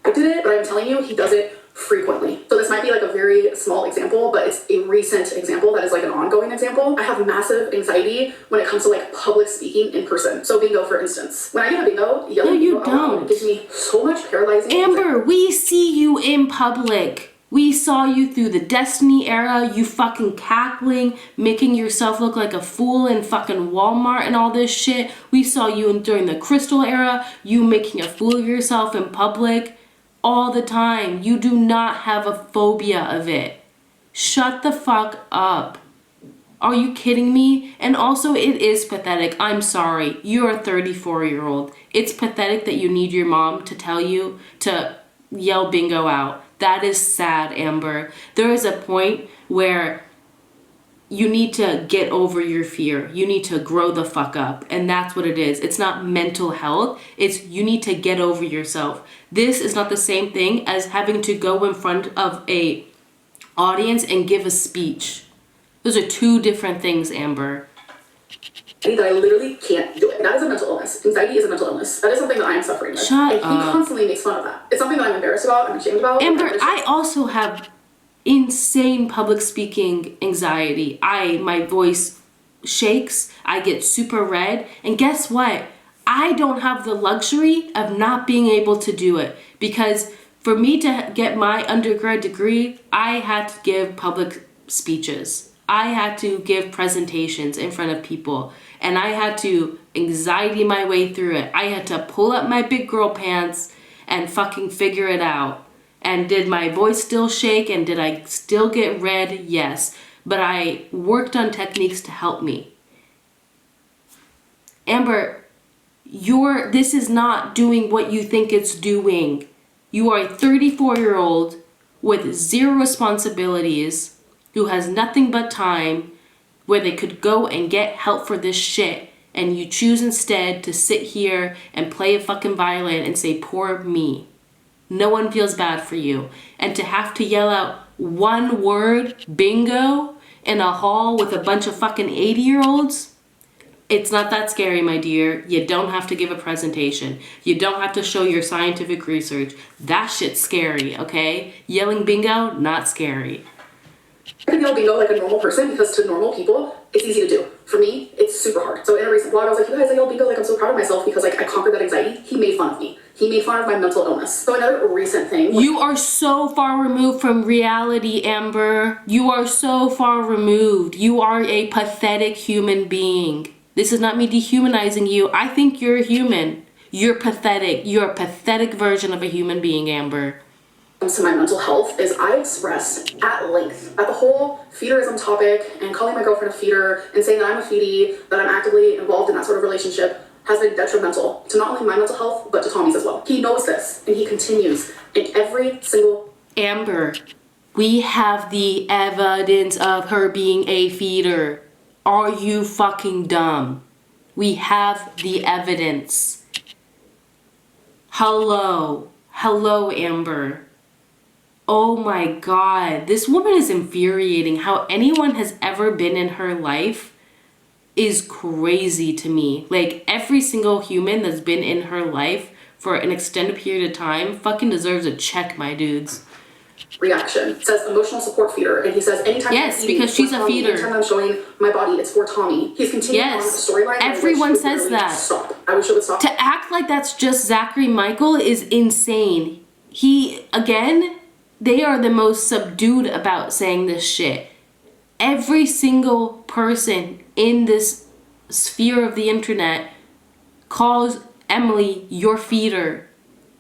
Speaker 2: I did it, but I'm telling you, he does it frequently. So this might be like a very small example, but it's a recent example that is like an ongoing example. I have massive anxiety when it comes to like public speaking in person. So bingo, for instance. When I get a bingo, yelling bingo out loud gives me so much paralyzing
Speaker 1: Amber, we see you in public. We saw you through the Destiny era, you fucking cackling, making yourself look like a fool in fucking Walmart and all this shit. We saw you during the Crystal era, you making a fool of yourself in public all the time. You do not have a phobia of it. Shut the fuck up. Are you kidding me? And also, it is pathetic. I'm sorry. You're a 34-year-old. It's pathetic that you need your mom to tell you to yell bingo out. That is sad, Amber. There is a point where you need to get over your fear. You need to grow the fuck up. And that's what it is. It's not mental health. It's you need to get over yourself. This is not the same thing as having to go in front of a audience and give a speech. Those are two different things, Amber.
Speaker 2: That I literally can't do it. That is a mental illness. Anxiety is a mental illness. That is something that I am suffering with.
Speaker 1: Shut
Speaker 2: and
Speaker 1: up.
Speaker 2: He constantly makes fun of that. It's something that I'm embarrassed about, I'm ashamed about.
Speaker 1: Amber, I also have insane public speaking anxiety. My voice shakes, I get super red, and guess what? I don't have the luxury of not being able to do it, because for me to get my undergrad degree, I had to give public speeches. I had to give presentations in front of people, and I had to anxiety my way through it. I had to pull up my big girl pants and fucking figure it out. And did my voice still shake and did I still get red? Yes. But I worked on techniques to help me. Amber, this is not doing what you think it's doing. You are a 34-year-old with zero responsibilities who has nothing but time where they could go and get help for this shit, and you choose instead to sit here and play a fucking violin and say, poor me. No one feels bad for you. And to have to yell out one word, bingo, in a hall with a bunch of fucking 80-year-olds, it's not that scary, my dear. You don't have to give a presentation. You don't have to show your scientific research. That shit's scary, okay? Yelling bingo, not scary.
Speaker 2: I can yell bingo like a normal person because to normal people, it's easy to do. For me, it's super hard. So in a recent vlog, I was like, you guys, I yell bingo, like I'm so proud of myself because like I conquered that anxiety. He made fun of me. He made fun of my mental illness. So another recent thing.
Speaker 1: You are so far removed from reality, Amber. You are so far removed. You are a pathetic human being. This is not me dehumanizing you. I think you're human. You're pathetic. You're a pathetic version of a human being, Amber.
Speaker 2: To my mental health is I express at length at the whole feederism topic and calling my girlfriend a feeder and saying that I'm a feedie, that I'm actively involved in that sort of relationship has been detrimental to not only my mental health, but to Tommy's as well. He knows this, and he continues in every single...
Speaker 1: Amber, we have the evidence of her being a feeder. Are you fucking dumb? We have the evidence. Hello, Amber. Oh my God, this woman is infuriating. How anyone has ever been in her life is crazy to me. Like, every single human that's been in her life for an extended period of time fucking deserves a check, my dudes.
Speaker 2: Reaction. It says emotional support feeder, and he says anytime
Speaker 1: yes,
Speaker 2: I'm eating,
Speaker 1: because she's a
Speaker 2: Tommy,
Speaker 1: feeder.
Speaker 2: Anytime I'm showing my body, it's for Tommy. He's continuing on with the storyline.
Speaker 1: Everyone says that.
Speaker 2: Stop. I wish it would stop.
Speaker 1: To act like that's just Zachary Michael is insane. They are the most subdued about saying this shit. Every single person in this sphere of the internet calls Emily your feeder.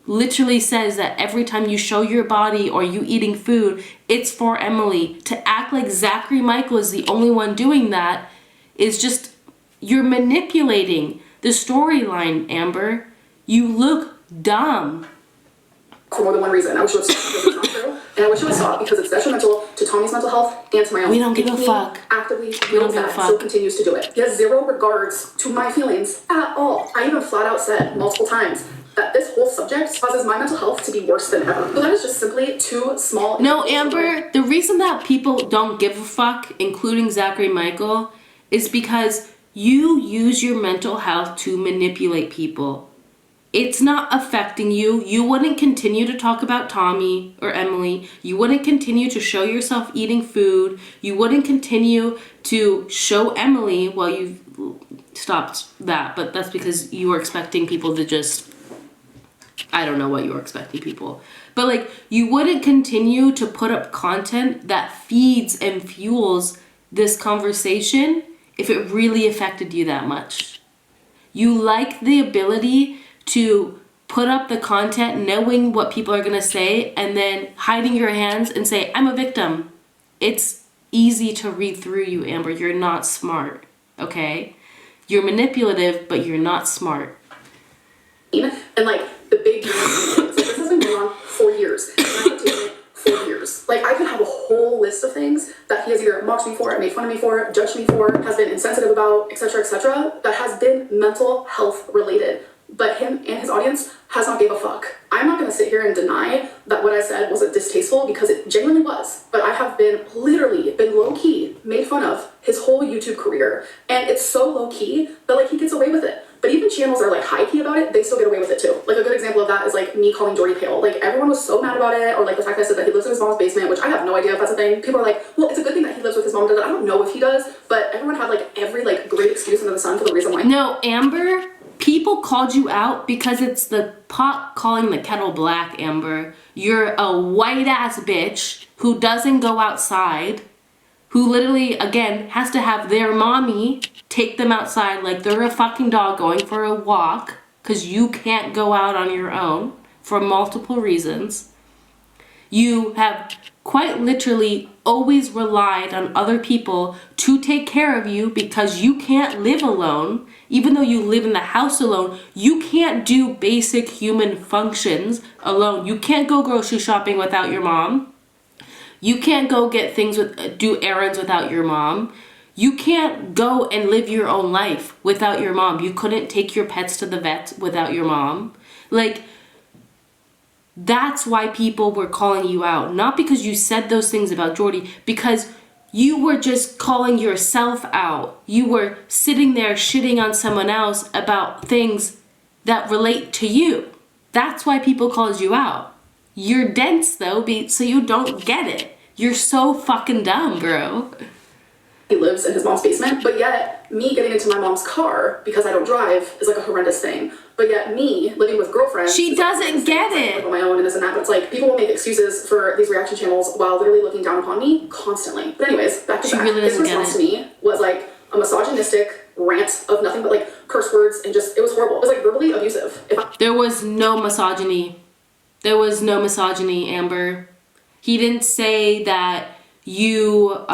Speaker 1: Literally says that every time you show your body or you eating food, it's for Emily. To act like Zachary Michael is the only one doing that is just, you're manipulating the storyline, Amber. You look dumb.
Speaker 2: For more than one reason. I wish it would stop because it's not true. And I wish it would stop because it's detrimental to Tommy's mental health and to my own.
Speaker 1: We don't give a fuck.
Speaker 2: Actively
Speaker 1: We don't give a fuck.
Speaker 2: Still continues to do it. He has zero regards to my feelings at all. I even flat out said multiple times that this whole subject causes my mental health to be worse than ever. But that is just simply too small.
Speaker 1: No, Amber, the reason that people don't give a fuck, including Zachary Michael, is because you use your mental health to manipulate people. It's not affecting you. You wouldn't continue to talk about Tommy or Emily. You wouldn't continue to show yourself eating food. You wouldn't continue to show Emily, well, you've stopped that, but that's because you were expecting people to just, I don't know what you were expecting people. But like, you wouldn't continue to put up content that feeds and fuels this conversation if it really affected you that much. You like the ability to put up the content knowing what people are going to say and then hiding your hands and say, I'm a victim. It's easy to read through you, Amber. You're not smart, okay? You're manipulative, but you're not smart.
Speaker 2: And like the big so this has been going on for years. And I've been doing it for years. things. Like, I could have a whole list of things that he has either mocked me for, made fun of me for, judged me for, has been insensitive about, etc., that has been mental health related. But him and his audience has not gave a fuck. I'm not going to sit here and deny that what I said wasn't distasteful, because it genuinely was. But I have been low-key made fun of his whole YouTube career. And it's so low-key that, like, he gets away with it. But even channels that are, like, high-key about it, they still get away with it too. Like, a good example of that is, like, me calling Jordy pale. Like, everyone was so mad about it, or, like, the fact that I said that he lives in his mom's basement, which I have no idea if that's a thing. People are like, well, it's a good thing that he lives with his mom. I don't know if he does, but everyone had, like, every, like, great excuse under the sun for the reason why.
Speaker 1: No, Amber, people called you out because it's the pot calling the kettle black, Amber. You're a white-ass bitch who doesn't go outside, who literally, again, has to have their mommy take them outside like they're a fucking dog going for a walk, because you can't go out on your own for multiple reasons. You have quite literally always relied on other people to take care of you because you can't live alone. Even though you live in the house alone, you can't do basic human functions alone. You can't go grocery shopping without your mom. You can't go get things do errands without your mom. You can't go and live your own life without your mom. You couldn't take your pets to the vet without your mom. Like, that's why people were calling you out. Not because you said those things about Jordy, because you were just calling yourself out. You were sitting there shitting on someone else about things that relate to you. That's why people called you out. You're dense though, so you don't get it. You're so fucking dumb, bro.
Speaker 2: He lives in his mom's basement, but yet me getting into my mom's car because I don't drive is like a horrendous thing. But yet me living with girlfriends,
Speaker 1: she doesn't get it.
Speaker 2: Like on my own and this and that. But it's like people will make excuses for these reaction channels while literally looking down upon me constantly. But anyways, back to Zach. His response to me was like a misogynistic rant of nothing but like curse words, and just, it was horrible. It was like verbally abusive.
Speaker 1: There was no misogyny. There was no misogyny, Amber. He didn't say that you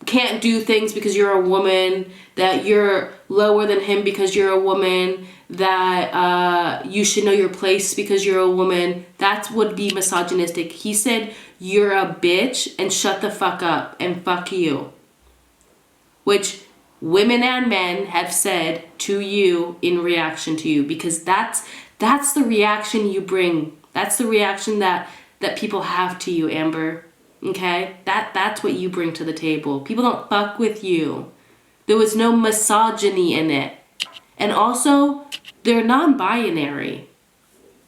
Speaker 1: can't do things because you're a woman, that you're lower than him because you're a woman, that you should know your place because you're a woman. That would be misogynistic. He said, you're a bitch and shut the fuck up and fuck you. Which women and men have said to you in reaction to you, because that's the reaction you bring. That's the reaction that people have to you, Amber. Okay? That's what you bring to the table. People don't fuck with you. There was no misogyny in it. And also, they're non-binary.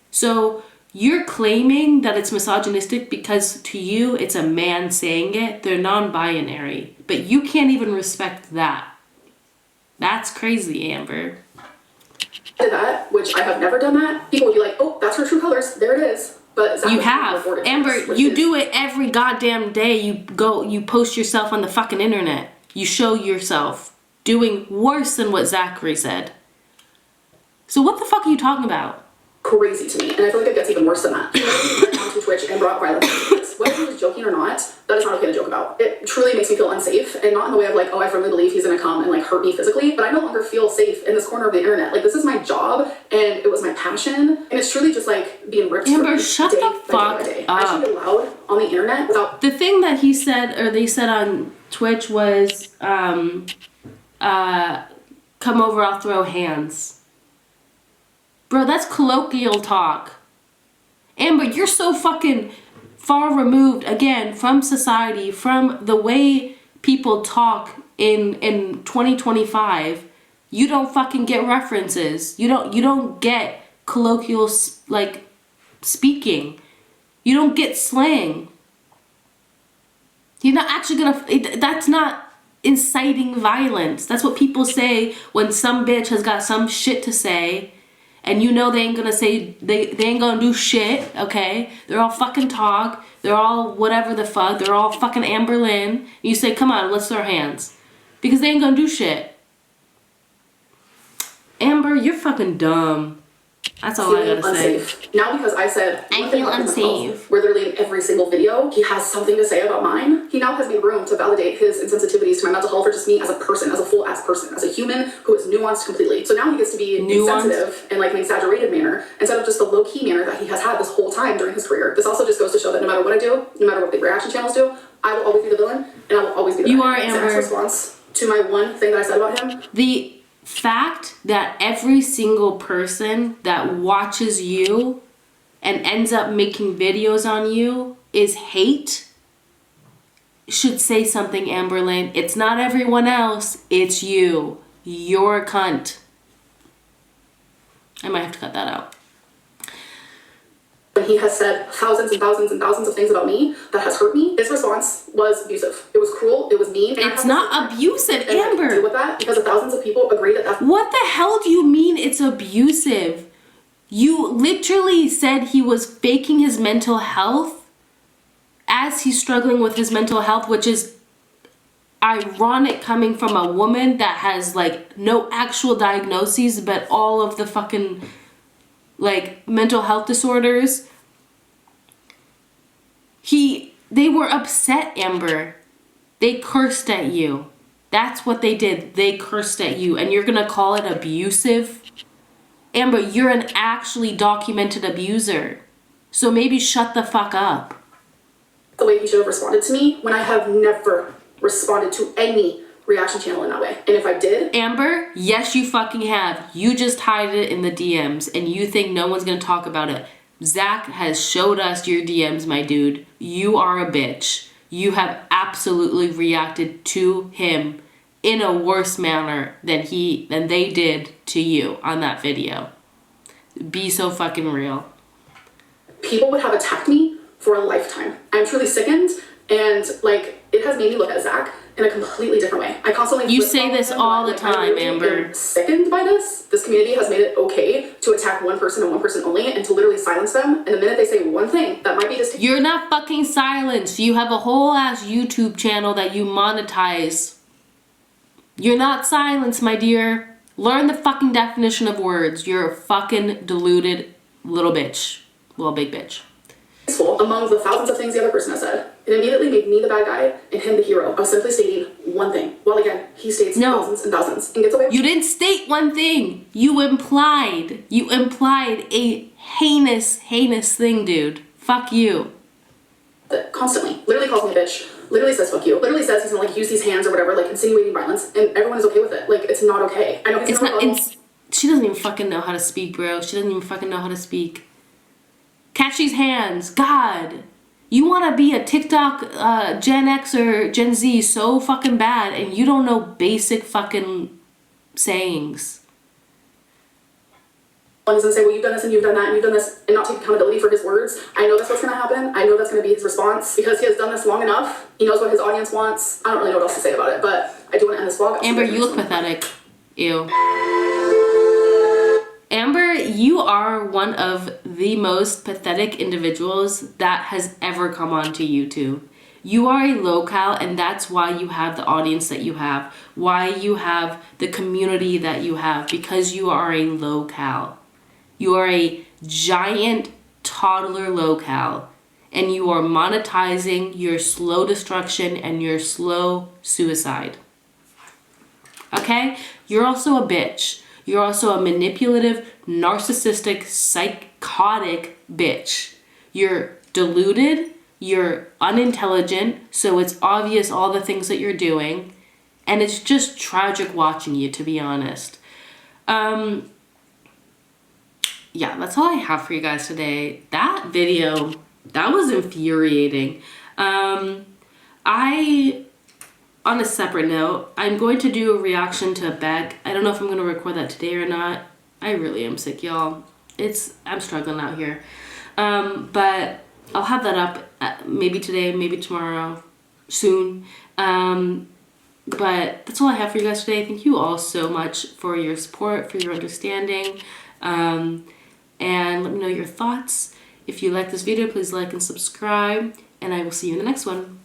Speaker 1: So you're claiming that it's misogynistic because to you it's a man saying it. They're non-binary. But you can't even respect that. That's crazy, Amber.
Speaker 2: Did that, which I have never done that. People would be like, oh, that's her true colors. There it is. But Zach
Speaker 1: you have, Amber. You do it every goddamn day. You post yourself on the fucking internet. You show yourself doing worse than what Zachary said. So what the fuck are you talking about?
Speaker 2: Crazy to me, and I feel like it gets even worse than that. He went onto Twitch and brought violence into this. Whether he was joking or not, that is not okay to joke about. It truly makes me feel unsafe, and not in the way of like, oh, I firmly believe he's gonna come and like hurt me physically, but I no longer feel safe in this corner of the internet. Like, this is my job, and it was my passion, and it's truly just like being ripped.
Speaker 1: Amber, shut the fuck up.
Speaker 2: I should be allowed on the internet without.
Speaker 1: The thing that he said, or they said on Twitch was, come over, I'll throw hands. Bro, that's colloquial talk. Amber, you're so fucking far removed, again, from society, from the way people talk in 2025. You don't fucking get references. You don't get colloquial, like, speaking. You don't get slang. You're not actually gonna, that's not inciting violence. That's what people say when some bitch has got some shit to say. And you know they ain't gonna say, they ain't gonna do shit, okay? They're all fucking talk. They're all whatever the fuck. They're all fucking Amberlynn. And you say, come on, let's throw hands. Because they ain't gonna do shit. Amber, you're fucking dumb. That's all I gotta say.
Speaker 2: Now because I said
Speaker 1: I feel unsafe.
Speaker 2: Where literally in every single video he has something to say about mine. He now has made room to validate his insensitivities to my mental health or just me as a person, as a full ass person, as a human who is nuanced completely. So now he gets to be insensitive in like an exaggerated manner instead of just the low key manner that he has had this whole time during his career. This also just goes to show that no matter what I do, no matter what the reaction channels do, I will always be the villain and I will always be the
Speaker 1: You are Amber.
Speaker 2: Zach's response to my one thing that I said about him.
Speaker 1: The fact that every single person that watches you and ends up making videos on you is hate should say something, Amberlynn. It's not everyone else, it's you. You're a cunt. I might have to cut that out.
Speaker 2: When he has said thousands and thousands and thousands of things about me that has hurt me, his response was abusive. It was cruel, it was mean.
Speaker 1: It's not abusive, Amber.
Speaker 2: Deal with that because thousands of people agree that that's...
Speaker 1: What the hell do you mean it's abusive? You literally said he was faking his mental health as he's struggling with his mental health, which is ironic coming from a woman that has like no actual diagnoses but all of the fucking like mental health disorders. They were upset, Amber. They cursed at you. That's what they did. They cursed at you and you're gonna call it abusive? Amber, you're an actually documented abuser. So maybe shut the fuck up.
Speaker 2: The way he should have responded to me when I have never responded to any reaction channel in that way. And if I did...
Speaker 1: Amber, yes you fucking have. You just hide it in the DMs and you think no one's gonna talk about it. Zach has showed us your DMs, my dude. You are a bitch. You have absolutely reacted to him in a worse manner than they did to you on that video. Be so fucking real.
Speaker 2: People would have attacked me for a lifetime. I'm truly sickened and like it has made me look at Zach in a completely different way. I constantly...
Speaker 1: You say this all the time, Amber.
Speaker 2: I'm sickened by this. This community has made it okay to attack one person and one person only and to literally silence them. And the minute they say one thing that might be just...
Speaker 1: You're not fucking silenced. You have a whole ass YouTube channel that you monetize. You're not silenced, my dear. Learn the fucking definition of words. You're a fucking deluded little bitch. Little big bitch.
Speaker 2: Among the thousands of things the other person has said, it immediately made me the bad guy and him the hero of simply stating one thing. While again, he states thousands and thousands and gets away.
Speaker 1: You didn't state one thing. You implied a heinous thing, dude. Fuck you.
Speaker 2: Constantly. Literally calls me a bitch. Literally says fuck you. Literally says he's gonna like use these hands or whatever, like insinuating violence, and everyone is okay with it. Like it's not okay. I know he's
Speaker 1: she doesn't even fucking know how to speak, bro. She doesn't even fucking know how to speak. Catch these hands. God. You want to be a TikTok Gen X or Gen Z so fucking bad and you don't know basic fucking sayings.
Speaker 2: One is gonna say, well, you've done this and you've done that and you've done this and not take accountability for his words. I know that's what's gonna happen. I know that's gonna be his response because he has done this long enough. He knows what his audience wants. I don't really know what else to say about it, but I do want to end this vlog.
Speaker 1: Amber, you look pathetic. Ew. Amber, you are one of the most pathetic individuals that has ever come onto YouTube. You are a locale and that's why you have the audience that you have, why you have the community that you have, because you are a locale. You are a giant toddler locale and you are monetizing your slow destruction and your slow suicide. Okay? You're also a bitch. You're also a manipulative, narcissistic, psychotic bitch. You're deluded, you're unintelligent, so it's obvious all the things that you're doing, and it's just tragic watching you, to be honest. Yeah, that's all I have for you guys today. That video, that was infuriating. On a separate note, I'm going to do a reaction to Beck. I don't know if I'm going to record that today or not. I really am sick, y'all. I'm struggling out here. But I'll have that up maybe today, maybe tomorrow, soon. But that's all I have for you guys today. Thank you all so much for your support, for your understanding. And let me know your thoughts. If you like this video, please like and subscribe. And I will see you in the next one.